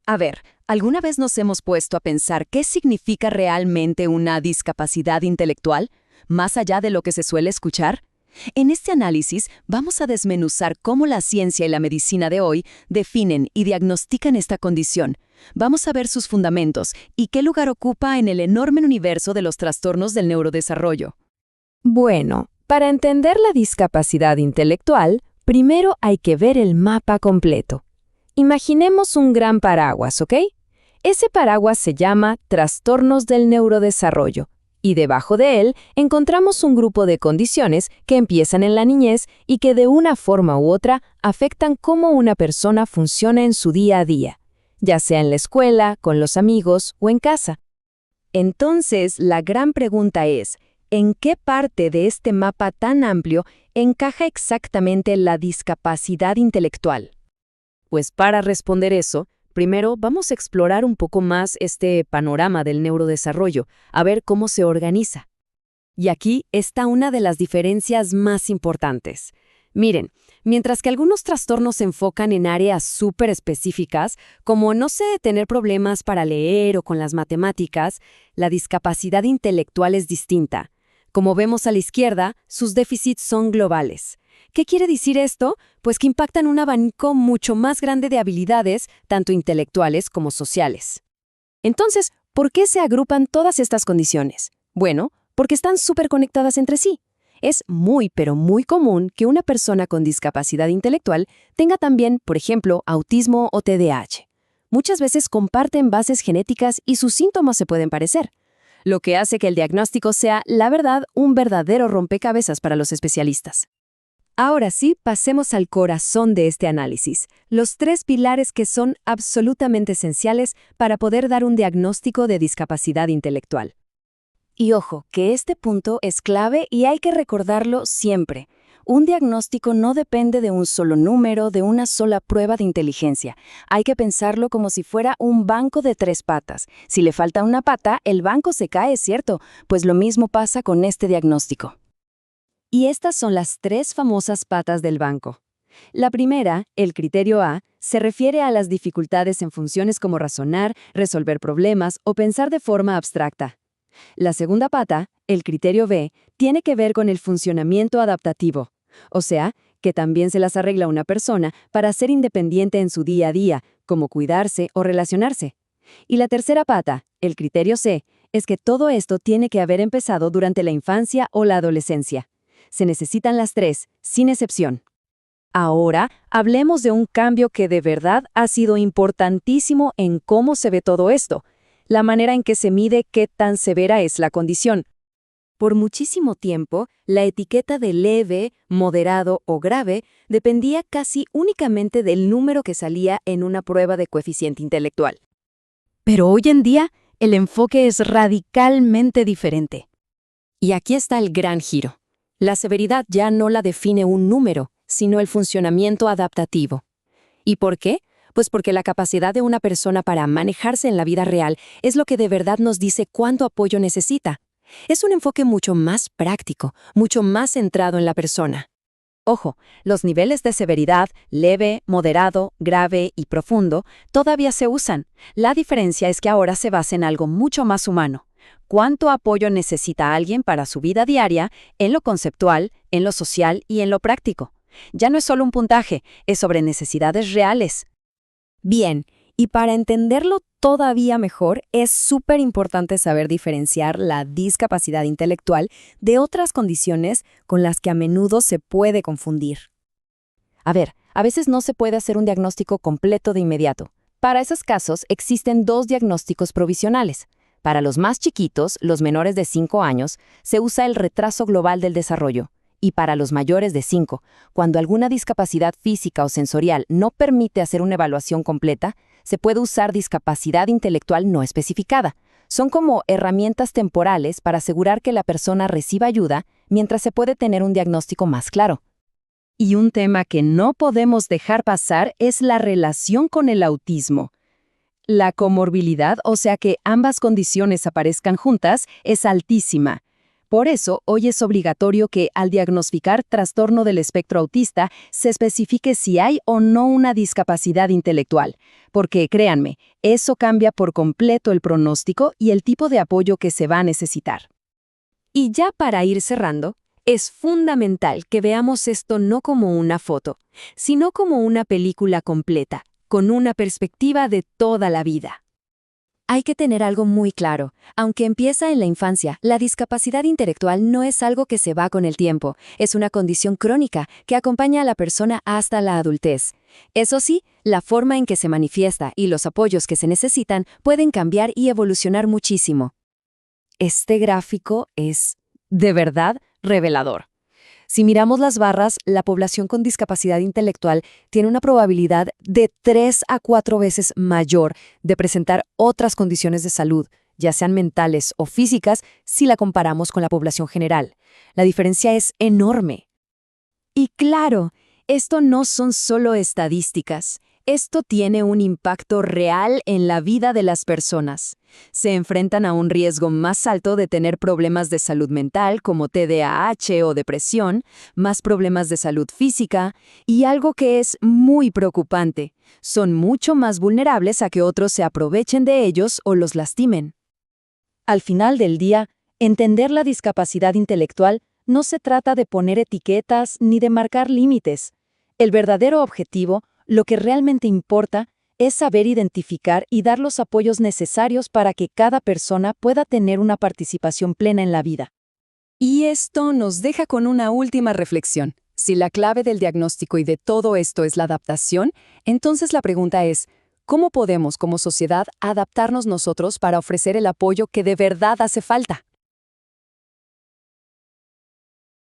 A ver, ¿alguna vez nos hemos puesto a pensar qué significa realmente una discapacidad intelectual, más allá de lo que se suele escuchar? En este análisis vamos a desmenuzar cómo la ciencia y la medicina de hoy definen y diagnostican esta condición. Vamos a ver sus fundamentos y qué lugar ocupa en el enorme universo de los trastornos del neurodesarrollo. Bueno, para entender la discapacidad intelectual, primero hay que ver el mapa completo. Imaginemos un gran paraguas, ¿ok? Ese paraguas se llama trastornos del neurodesarrollo, y debajo de él encontramos un grupo de condiciones que empiezan en la niñez y que de una forma u otra afectan cómo una persona funciona en su día a día, ya sea en la escuela, con los amigos o en casa. Entonces, la gran pregunta es, ¿en qué parte de este mapa tan amplio encaja exactamente la discapacidad intelectual? Pues para responder eso, primero vamos a explorar un poco más este panorama del neurodesarrollo, a ver cómo se organiza. Y aquí está una de las diferencias más importantes. Miren, mientras que algunos trastornos se enfocan en áreas súper específicas, como, no sé, tener problemas para leer o con las matemáticas, la discapacidad intelectual es distinta. Como vemos a la izquierda, sus déficits son globales. ¿Qué quiere decir esto? Pues que impactan un abanico mucho más grande de habilidades, tanto intelectuales como sociales. Entonces, ¿por qué se agrupan todas estas condiciones? Bueno, porque están súper conectadas entre sí. Es muy, pero muy común que una persona con discapacidad intelectual tenga también, por ejemplo, autismo o TDAH. Muchas veces comparten bases genéticas y sus síntomas se pueden parecer, lo que hace que el diagnóstico sea, la verdad, un verdadero rompecabezas para los especialistas. Ahora sí, pasemos al corazón de este análisis, los 3 pilares que son absolutamente esenciales para poder dar un diagnóstico de discapacidad intelectual. Y ojo, que este punto es clave y hay que recordarlo siempre. Un diagnóstico no depende de un solo número, de una sola prueba de inteligencia. Hay que pensarlo como si fuera un banco de 3 patas. Si le falta una pata, el banco se cae, ¿cierto? Pues lo mismo pasa con este diagnóstico. Y estas son las 3 famosas patas del banco. La primera, el criterio A, se refiere a las dificultades en funciones como razonar, resolver problemas o pensar de forma abstracta. La segunda pata, el criterio B, tiene que ver con el funcionamiento adaptativo, o sea, que también se las arregla una persona para ser independiente en su día a día, como cuidarse o relacionarse. Y la tercera pata, el criterio C, es que todo esto tiene que haber empezado durante la infancia o la adolescencia. Se necesitan las 3, sin excepción. Ahora, hablemos de un cambio que de verdad ha sido importantísimo en cómo se ve todo esto, la manera en que se mide qué tan severa es la condición. Por muchísimo tiempo, la etiqueta de leve, moderado o grave dependía casi únicamente del número que salía en una prueba de coeficiente intelectual. Pero hoy en día, el enfoque es radicalmente diferente. Y aquí está el gran giro. La severidad ya no la define un número, sino el funcionamiento adaptativo. ¿Y por qué? Pues porque la capacidad de una persona para manejarse en la vida real es lo que de verdad nos dice cuánto apoyo necesita. Es un enfoque mucho más práctico, mucho más centrado en la persona. Ojo, los niveles de severidad, leve, moderado, grave y profundo, todavía se usan. La diferencia es que ahora se basa en algo mucho más humano. ¿Cuánto apoyo necesita alguien para su vida diaria, en lo conceptual, en lo social y en lo práctico? Ya no es solo un puntaje, es sobre necesidades reales. Bien, y para entenderlo todavía mejor, es súper importante saber diferenciar la discapacidad intelectual de otras condiciones con las que a menudo se puede confundir. A ver, a veces no se puede hacer un diagnóstico completo de inmediato. Para esos casos existen 2 diagnósticos provisionales. Para los más chiquitos, los menores de 5 años, se usa el retraso global del desarrollo. Y para los mayores de 5, cuando alguna discapacidad física o sensorial no permite hacer una evaluación completa, se puede usar discapacidad intelectual no especificada. Son como herramientas temporales para asegurar que la persona reciba ayuda mientras se puede tener un diagnóstico más claro. Y un tema que no podemos dejar pasar es la relación con el autismo. La comorbilidad, o sea que ambas condiciones aparezcan juntas, es altísima. Por eso, hoy es obligatorio que, al diagnosticar trastorno del espectro autista, se especifique si hay o no una discapacidad intelectual, porque, créanme, eso cambia por completo el pronóstico y el tipo de apoyo que se va a necesitar. Y ya para ir cerrando, es fundamental que veamos esto no como una foto, sino como una película completa, con una perspectiva de toda la vida. Hay que tener algo muy claro. Aunque empieza en la infancia, la discapacidad intelectual no es algo que se va con el tiempo. Es una condición crónica que acompaña a la persona hasta la adultez. Eso sí, la forma en que se manifiesta y los apoyos que se necesitan pueden cambiar y evolucionar muchísimo. Este gráfico es, de verdad, revelador. Si miramos las barras, la población con discapacidad intelectual tiene una probabilidad de 3 a 4 veces mayor de presentar otras condiciones de salud, ya sean mentales o físicas, si la comparamos con la población general. La diferencia es enorme. Y claro, esto no son solo estadísticas. Esto tiene un impacto real en la vida de las personas. Se enfrentan a un riesgo más alto de tener problemas de salud mental como TDAH o depresión, más problemas de salud física y algo que es muy preocupante, son mucho más vulnerables a que otros se aprovechen de ellos o los lastimen. Al final del día, entender la discapacidad intelectual no se trata de poner etiquetas ni de marcar límites. El verdadero objetivo, lo que realmente importa, es saber identificar y dar los apoyos necesarios para que cada persona pueda tener una participación plena en la vida. Y esto nos deja con una última reflexión. Si la clave del diagnóstico y de todo esto es la adaptación, entonces la pregunta es, ¿cómo podemos como sociedad adaptarnos nosotros para ofrecer el apoyo que de verdad hace falta?